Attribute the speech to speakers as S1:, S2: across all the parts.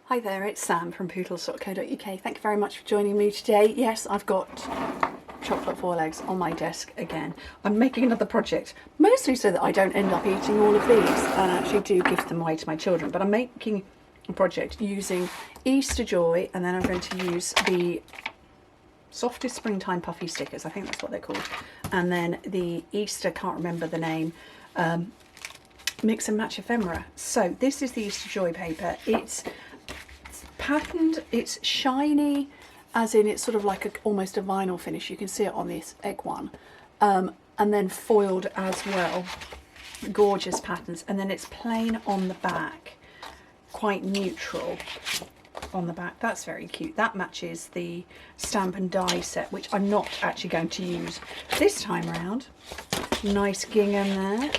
S1: Hi there, it's Sam from Pootles.co.uk. Thank you very much for joining me today. Yes, I've got chocolate foil eggs on my desk again. I'm making another project, mostly so that I don't end up eating all of these and actually do give them away to my children. But I'm making a project using Easter Joy, and then I'm going to use the softest springtime puffy stickers, I think that's what they're called, and then the Easter, can't remember the name, mix and match ephemera. So this is the Easter Joy paper. It's patterned, it's shiny, as in it's sort of like almost a vinyl finish. You can see it on this egg one, and then foiled as well. Gorgeous patterns, and then it's plain on the back, quite neutral on the back. That's very cute. That matches the stamp and die set, which I'm not actually going to use this time around. Nice gingham there.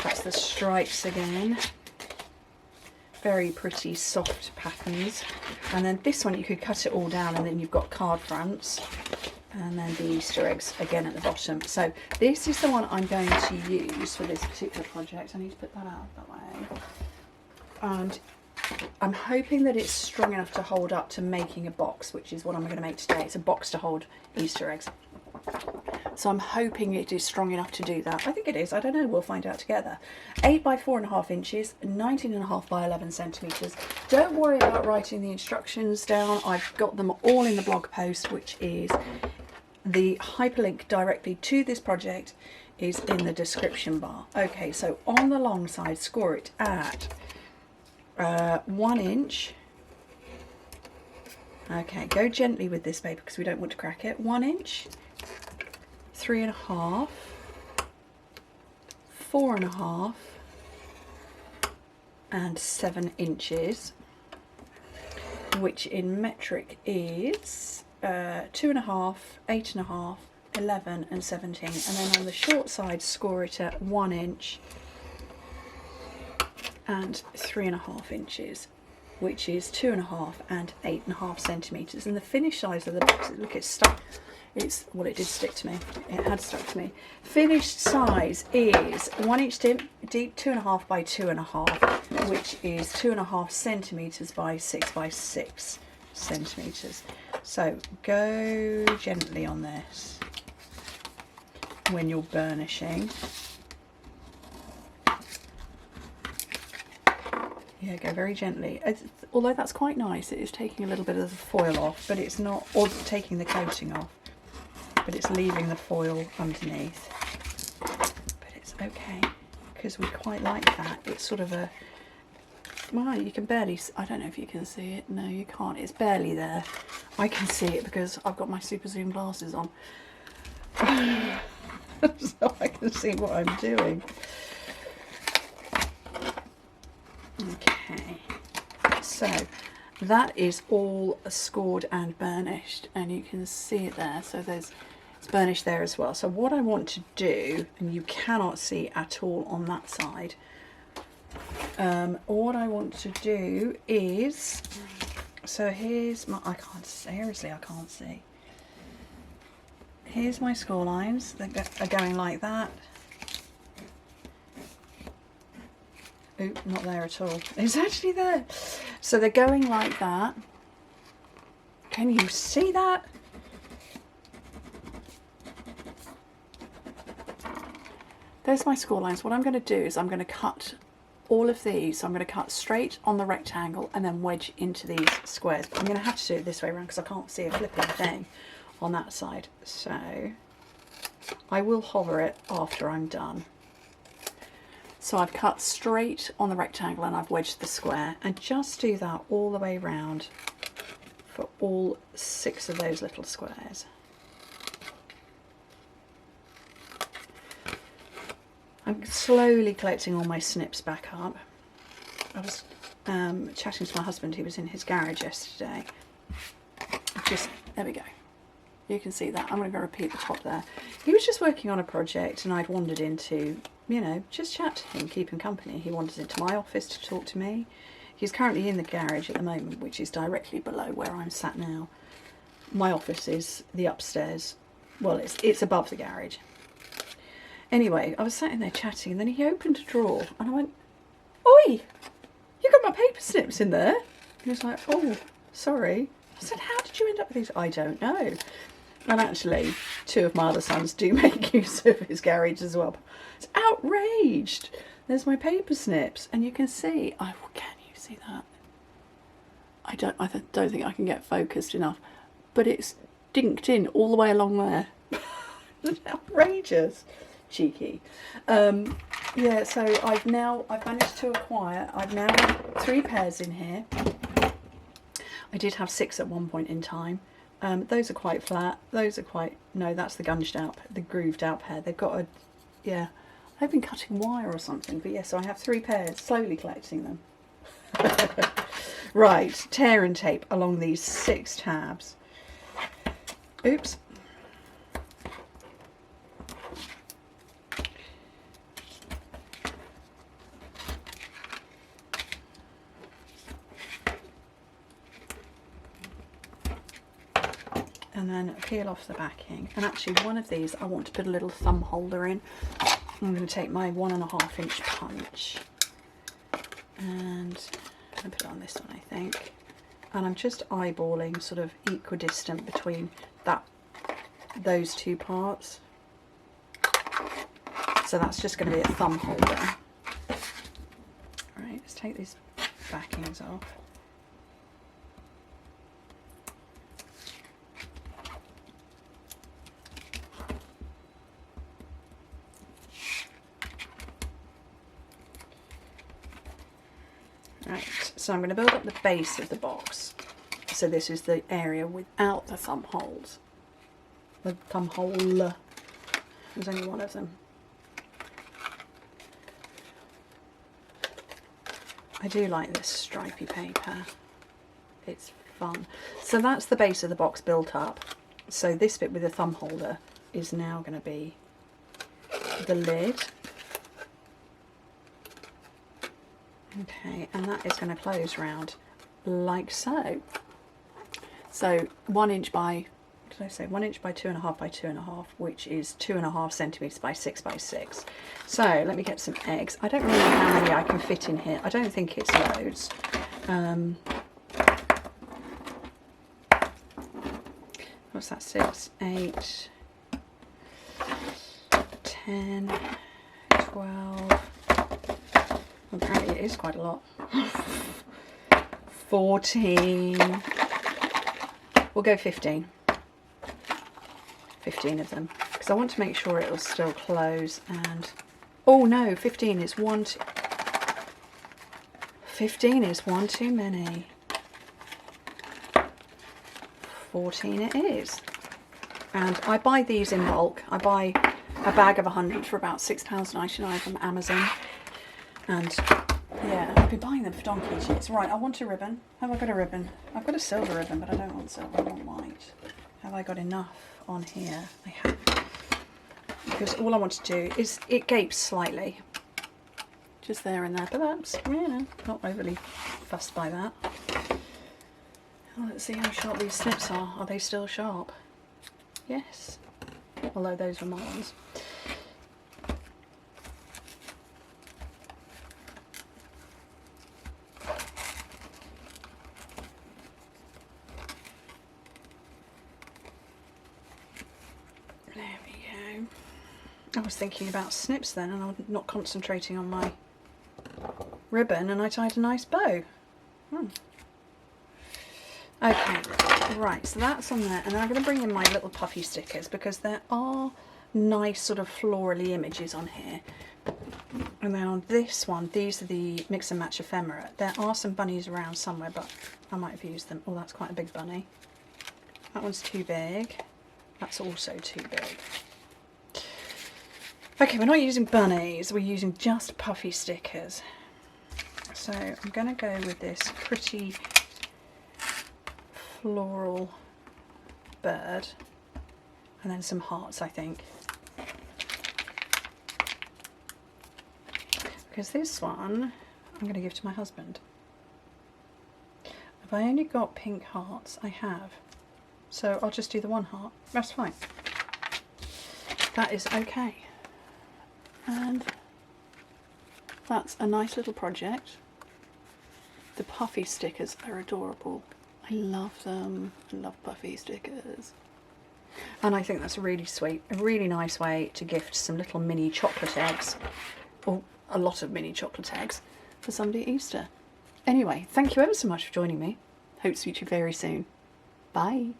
S1: That's the stripes again. Very pretty soft patterns. And then this one you could cut it all down and then you've got card fronts, and then the Easter eggs again at the bottom. So this is the one I'm going to use for this particular project. I need to put that out that way. And I'm hoping that it's strong enough to hold up to making a box, which is what I'm going to make today. It's a box to hold Easter eggs. So I'm hoping it is strong enough to do that. I think it is. I don't know. We'll find out together. 8 by 4.5 inches, 19.5 by 11 centimetres. Don't worry about writing the instructions down. I've got them all in the blog post, which is the hyperlink directly to this project is in the description bar. Okay, so on the long side, score it at 1 inch. Okay, go gently with this paper because we don't want to crack it. 1 inch, 3.5, 4.5, and 7 inches, which in metric is 2.5, 8.5, 11, and 17. And then on the short side, score it at 1 inch and 3.5 inches, which is 2.5 and 8.5 centimetres. And the finished size of the box, look, it's stuck. It's, well, it did stick to me. It had stuck to me. Finished size is 1 inch deep, 2.5 by 2.5, which is 2.5 centimetres by 6 by 6 centimetres. So go gently on this when you're burnishing. Yeah, go very gently. Although that's quite nice, it is taking a little bit of the foil off, but it's not, or taking the coating off, but it's leaving the foil underneath. But it's okay, because we quite like that. It's sort of a, well, you can barely, I don't know if you can see it. No, you can't. It's barely there. I can see it because I've got my super zoom glasses on. So I can see what I'm doing. Okay, so that is all scored and burnished, and you can see it there. So it's burnished there as well. So what I want to do, and you cannot see at all on that side, what I want to do is, so here's my, I can't, seriously I can't see. Here's my score lines that are going like that. Oop, not there at all. It's actually there. So they're going like that. Can you see that? There's my score lines. What I'm going to do is I'm going to cut all of these. So I'm going to cut straight on the rectangle and then wedge into these squares. But I'm going to have to do it this way around because I can't see a flipping thing on that side. So I will hover it after I'm done. So I've cut straight on the rectangle and I've wedged the square, and just do that all the way around for all 6 of those little squares. I'm slowly collecting all my snips back up. I was chatting to my husband, he was in his garage yesterday. Just, there we go. You can see that. I'm going to go repeat the top there. He was just working on a project and I'd wandered into, you know, just chat to him, keep him company. He wandered into my office to talk to me. He's currently in the garage at the moment, which is directly below where I'm sat now. My office is the upstairs. Well, it's above the garage. Anyway, I was sat in there chatting and then he opened a drawer and I went, "Oi, you got my paper snips in there?" He was like, oh, sorry. I said, how did you end up with these? I don't know. And actually, 2 of my other sons do make use of his garage as well. It's outraged. There's my paper snips, and you can see. Can you see that? I don't think I can get focused enough, but it's dinked in all the way along there. Outrageous, cheeky. Yeah. So I've managed to acquire. I've now got 3 pairs in here. I did have 6 at one point in time. Those are quite flat. Those are quite, no, that's the the grooved out pair. They've got I've been cutting wire or something, but yes, so I have 3 pairs, slowly collecting them. Right, tear and tape along these 6 tabs. Oops. And then peel off the backing. And actually one of these I want to put a little thumb holder in. I'm going to take my 1.5 inch punch and I'm going to put it on this one, I think. And I'm just eyeballing sort of equidistant between those 2 parts. So that's just going to be a thumb holder. Right, let's take these backings off. Right, so I'm going to build up the base of the box. So this is the area without the thumb holes. The thumb hole. There's only one of them. I do like this stripy paper. It's fun. So that's the base of the box built up. So this bit with the thumb holder is now going to be the lid. Okay, and that is going to close round like so. So 1 inch by, what did I say? 1 inch by 2.5 by 2.5, which is 2.5 centimetres by 6 by 6. So let me get some eggs. I don't really know how many I can fit in here. I don't think it's loads. What's that? 6, 8, 10, 12. Apparently it is quite a lot. 14. We'll go 15. 15 of them. Because I want to make sure it will still close and... Oh no, 15 is one too... 15 is one too many. 14 it is. And I buy these in bulk. I buy a bag of 100 for about £6.99 from Amazon. And yeah, I've been buying them for donkey's years. Right, I want a ribbon. Have I got a ribbon? I've got a silver ribbon, but I don't want silver, I want white. Have I got enough on here? I have. Because all I want to do is, it gapes slightly. Just there and there, but that's, yeah, not overly fussed by that. Well, let's see how sharp these snips are. Are they still sharp? Yes. Although those were my ones. I was thinking about snips then, and I'm not concentrating on my ribbon, and I tied a nice bow. Okay, right, so that's on there, and then I'm going to bring in my little puffy stickers because there are nice sort of florally images on here. And then on this one, these are the mix and match ephemera. There are some bunnies around somewhere, but I might have used them. Oh, that's quite a big bunny. That one's too big. That's also too big. Okay, we're not using bunnies, we're using just puffy stickers. So I'm going to go with this pretty floral bird and then some hearts, I think. Because this one I'm going to give to my husband. Have I only got pink hearts? I have. So I'll just do the one heart. That's fine. That is okay. And that's a nice little project. The puffy stickers are adorable. I love them. I love puffy stickers. And I think that's really sweet. A really nice way to gift some little mini chocolate eggs, or a lot of mini chocolate eggs, for somebody at Easter. Anyway, thank you ever so much for joining me. Hope to see you very soon. Bye.